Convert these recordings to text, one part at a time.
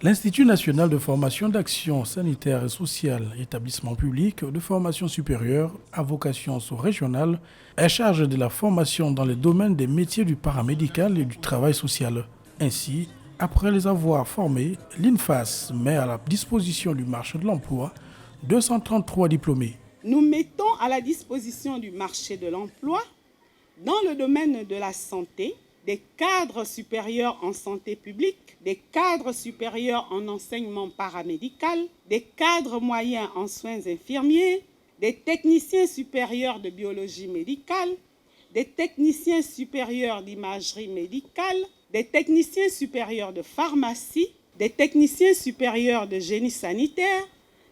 L'Institut national de formation d'action sanitaire et sociale, établissement public de formation supérieure à vocation sous-régionale, est chargé de la formation dans les domaines des métiers du paramédical et du travail social. Ainsi, après les avoir formés, l'INFAS met à la disposition du marché de l'emploi 233 diplômés. Nous mettons à la disposition du marché de l'emploi, dans le domaine de la santé, des cadres supérieurs en santé publique, des cadres supérieurs en enseignement paramédical, des cadres moyens en soins infirmiers, des techniciens supérieurs de biologie médicale, des techniciens supérieurs d'imagerie médicale, des techniciens supérieurs de pharmacie, des techniciens supérieurs de génie sanitaire,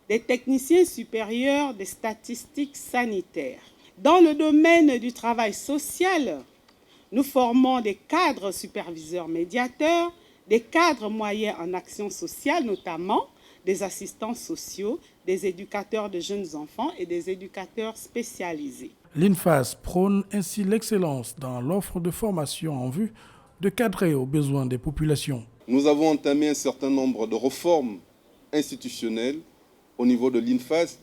des techniciens supérieurs de statistiques sanitaires. Dans le domaine du travail social, nous formons des cadres superviseurs médiateurs, des cadres moyens en action sociale, notamment des assistants sociaux, des éducateurs de jeunes enfants et des éducateurs spécialisés. L'INFAS prône ainsi l'excellence dans l'offre de formation en vue de cadrer aux besoins des populations. Nous avons entamé un certain nombre de réformes institutionnelles au niveau de l'INFAS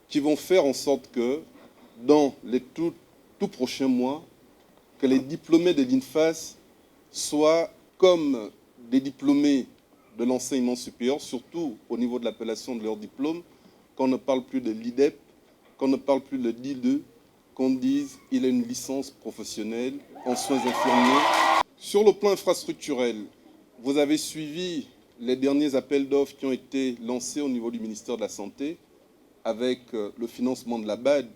qui vont faire en sorte que dans les tout prochains mois, que les diplômés de l'INFAS soient comme des diplômés de l'enseignement supérieur, surtout au niveau de l'appellation de leur diplôme, qu'on ne parle plus de l'IDEP, qu'on ne parle plus de DIL2, qu'on dise qu'il a une licence professionnelle en soins infirmiers. Sur le plan infrastructurel, vous avez suivi les derniers appels d'offres qui ont été lancés au niveau du ministère de la Santé avec le financement de la BAD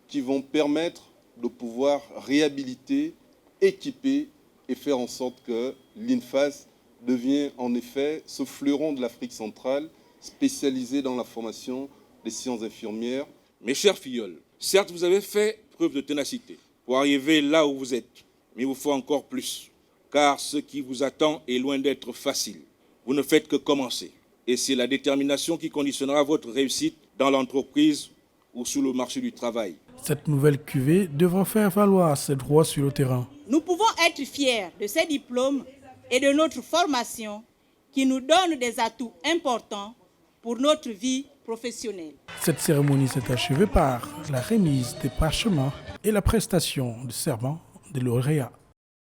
qui vont permettre de pouvoir réhabiliter, équiper et faire en sorte que l'INFAS devient en effet ce fleuron de l'Afrique centrale spécialisé dans la formation des sciences infirmières. Mes chers filleuls, certes vous avez fait preuve de ténacité pour arriver là où vous êtes, mais il vous faut encore plus, car ce qui vous attend est loin d'être facile. Vous ne faites que commencer et c'est la détermination qui conditionnera votre réussite dans l'entreprise ou sur le marché du travail. Cette nouvelle cuvée devra faire valoir ses droits sur le terrain. Nous pouvons être fiers de ces diplômes et de notre formation qui nous donnent des atouts importants pour notre vie professionnelle. Cette cérémonie s'est achevée par la remise des parchemins et la prestation de serment des lauréats.